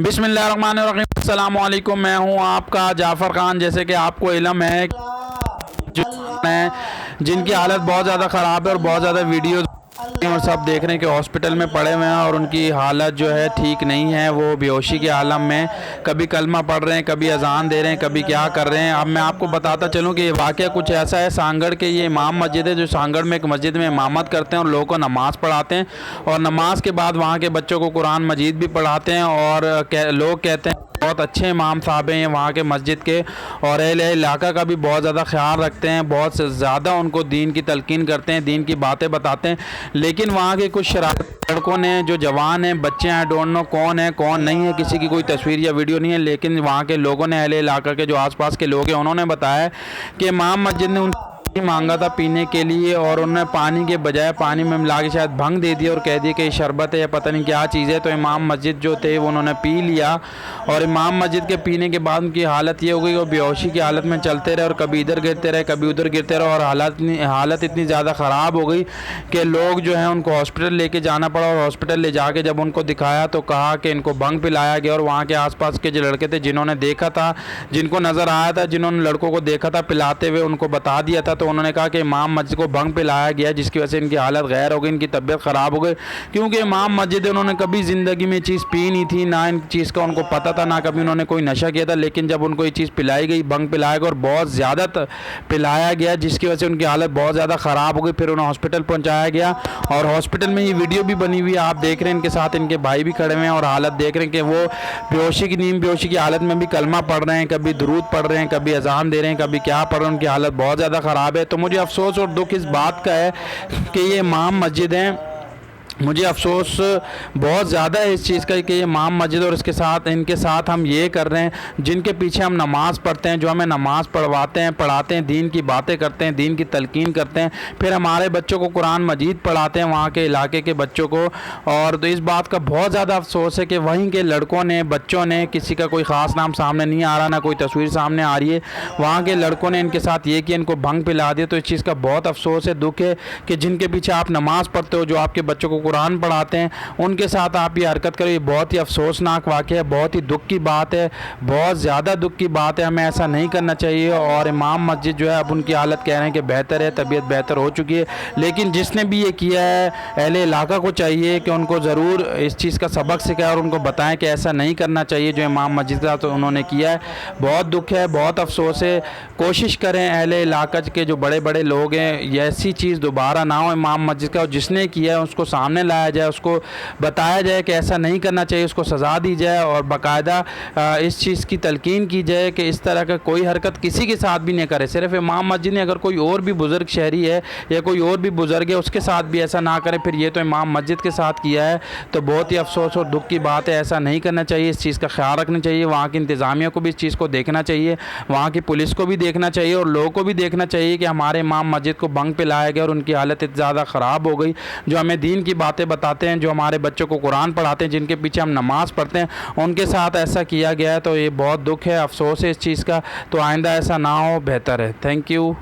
बिस्मिल्लाहिर्रहमानिर्रहीम। अस्सलाम वालेकुम। मैं हूं आपका जाफ़र ख़ान। जैसे कि आपको इल्म है जिनकी हालत बहुत ज़्यादा ख़राब है और बहुत ज़्यादा वीडियोज़ और सब देख रहे हैं कि हॉस्पिटल में पड़े हुए हैं और उनकी हालत जो है ठीक नहीं है। वो बेहोशी के आलम में कभी कलमा पढ़ रहे हैं, कभी अजान दे रहे हैं, कभी क्या कर रहे हैं। अब मैं आपको बताता चलूं कि ये वाक़या कुछ ऐसा है। सांगड़ के ये इमाम मस्जिद है, जो सांगड़ में एक मस्जिद में इमामत करते हैं और लोगों को नमाज़ पढ़ाते हैं और नमाज के बाद वहाँ के बच्चों को कुरान मजीद भी पढ़ाते हैं। और लोग कहते हैं बहुत अच्छे इमाम साहब हैं वहाँ के मस्जिद के, और अहले इलाका का भी बहुत ज़्यादा ख्याल रखते हैं, बहुत ज़्यादा उनको दीन की तलकीन करते हैं, दीन की बातें बताते हैं। लेकिन वहाँ के कुछ शरारती लड़कों ने, जो जवान हैं, बच्चे हैं, डोंट नो कौन है कौन नहीं है, किसी की कोई तस्वीर या वीडियो नहीं है, लेकिन वहाँ के लोगों ने, अहले इलाका के जो आसपास के लोग हैं, उन्होंने बताया कि इमाम मस्जिद ने उन मांगा था पीने के लिए और उन्होंने पानी के बजाय पानी में मिला के शायद भंग दे दिया और कह दिया कि ये शरबत है या पता नहीं क्या चीज़ है। तो इमाम मस्जिद जो थे वो उन्होंने पी लिया और इमाम मस्जिद के पीने के बाद उनकी हालत ये हो गई, वो बेहोशी की हालत में चलते रहे और कभी इधर गिरते रहे, कभी उधर गिरते रहे और हालत इतनी ज़्यादा ख़राब हो गई कि लोग जो हैं उनको हॉस्पिटल लेके जाना पड़ा। और हॉस्पिटल ले जाके जब उनको दिखाया तो कहा कि इनको भंग पिलाया गया। और वहाँ के आसपास के जो लड़के थे जिन्होंने देखा था, जिनको नज़र आया था, जिन्होंने लड़कों को देखा था पिलाते हुए, उनको बता दिया था। तो उन्होंने कहा कि इमाम मस्जिद को भंग पिलाया गया, जिसकी वजह से इनकी हालत गैर हो गई, इनकी तबीयत ख़राब हो गई। क्योंकि इमाम मस्जिद उन्होंने कभी ज़िंदगी में चीज़ पी नहीं थी, ना इन चीज़ का उनको पता था, ना कभी उन्होंने कोई नशा किया था। लेकिन जब उनको ये चीज़ पिलाई गई, भंग पिलाया गया और बहुत ज़्यादा पिलाया गया, जिसकी वजह से उनकी हालत बहुत ज़्यादा ख़राब हो गई। फिर उन्हें हॉस्पिटल पहुँचाया गया और हॉस्पिटल में ये वीडियो भी बनी हुई है, आप देख रहे हैं। इनके साथ इनके भाई भी खड़े हुए हैं और हालत देख रहे हैं कि वो बेहोशी की हालत में भी कलमा पढ़ रहे हैं, कभी दुरूद पढ़ रहे हैं, कभी अजान दे रहे हैं, कभी क्या पढ़ रहे हैं। उनकी हालत बहुत ज़्यादा ख़राब है। तो मुझे अफसोस और दुख इस बात का है कि ये इमाम मस्जिद हैं, मुझे अफसोस बहुत ज़्यादा है इस चीज़ का कि ये इमाम मस्जिद और इनके साथ हम ये कर रहे हैं, जिनके पीछे हम नमाज़ पढ़ते हैं, जो हमें नमाज़ पढ़वाते हैं, पढ़ाते हैं, दीन की बातें करते हैं, दीन की तलकीन करते हैं, फिर हमारे बच्चों को कुरान मजीद पढ़ाते हैं, वहाँ के इलाके के बच्चों को। और तो इस बात का बहुत ज़्यादा अफसोस है कि वहीं के लड़कों ने, बच्चों ने, किसी का कोई ख़ास नाम सामने नहीं आ रहा, ना कोई तस्वीर सामने आ रही है, वहाँ के लड़कों ने इनके साथ ये किया, इनको भंग पिला दिया। तो इस चीज़ का बहुत अफसोस है, दुख है कि जिनके पीछे आप नमाज़ पढ़ते हो, जो आपके बच्चों को कुरान पढ़ाते हैं, उनके साथ आप ये हरकत करो। ये बहुत ही अफसोसनाक वाक़या है, बहुत ही दुख की बात है, बहुत ज़्यादा दुख की बात है। हमें ऐसा नहीं करना चाहिए। और इमाम मस्जिद जो है अब उनकी हालत कह रहे हैं कि बेहतर है, तबीयत बेहतर हो चुकी है। लेकिन जिसने भी ये किया है, अहले इलाका को चाहिए कि उनको ज़रूर इस चीज़ का सबक सिखाएं और उनको बताएं कि ऐसा नहीं करना चाहिए जो इमाम मस्जिद का तो उन्होंने किया है। बहुत दुख है, बहुत अफसोस है। कोशिश करें अहले इलाका के जो बड़े बड़े लोग हैं, ऐसी चीज़ दोबारा ना हो इमाम मस्जिद का। और जिसने किया है उसको सामने लाया जाए, उसको बताया जाए कि ऐसा नहीं करना चाहिए, उसको सज़ा दी जाए और बाकायदा इस चीज़ की तलकीन की जाए कि इस तरह का कोई हरकत किसी के साथ भी नहीं करे। सिर्फ इमाम मस्जिद ने, अगर कोई और भी बुज़ुर्ग शहरी है या कोई और भी बुज़ुर्ग है, उसके साथ भी ऐसा ना करें। फिर ये तो इमाम मस्जिद के साथ किया है, तो बहुत ही अफसोस और दुख की बात है। ऐसा नहीं करना चाहिए, इस चीज़ का ख्याल रखना चाहिए। वहाँ की इंतज़ामिया को भी इस चीज़ को देखना चाहिए, वहाँ की पुलिस को भी देखना चाहिए और लोगों को भी देखना चाहिए कि हमारे इमाम मस्जिद को भंग पिलाया गया और उनकी हालत इतनी ज़्यादा ख़राब हो गई। जो हमें दीन की बातें बताते हैं, जो हमारे बच्चों को कुरान पढ़ाते हैं, जिनके पीछे हम नमाज़ पढ़ते हैं, उनके साथ ऐसा किया गया है। तो ये बहुत दुख है, अफसोस है इस चीज़ का। तो आइंदा ऐसा ना हो, बेहतर है। Thank you.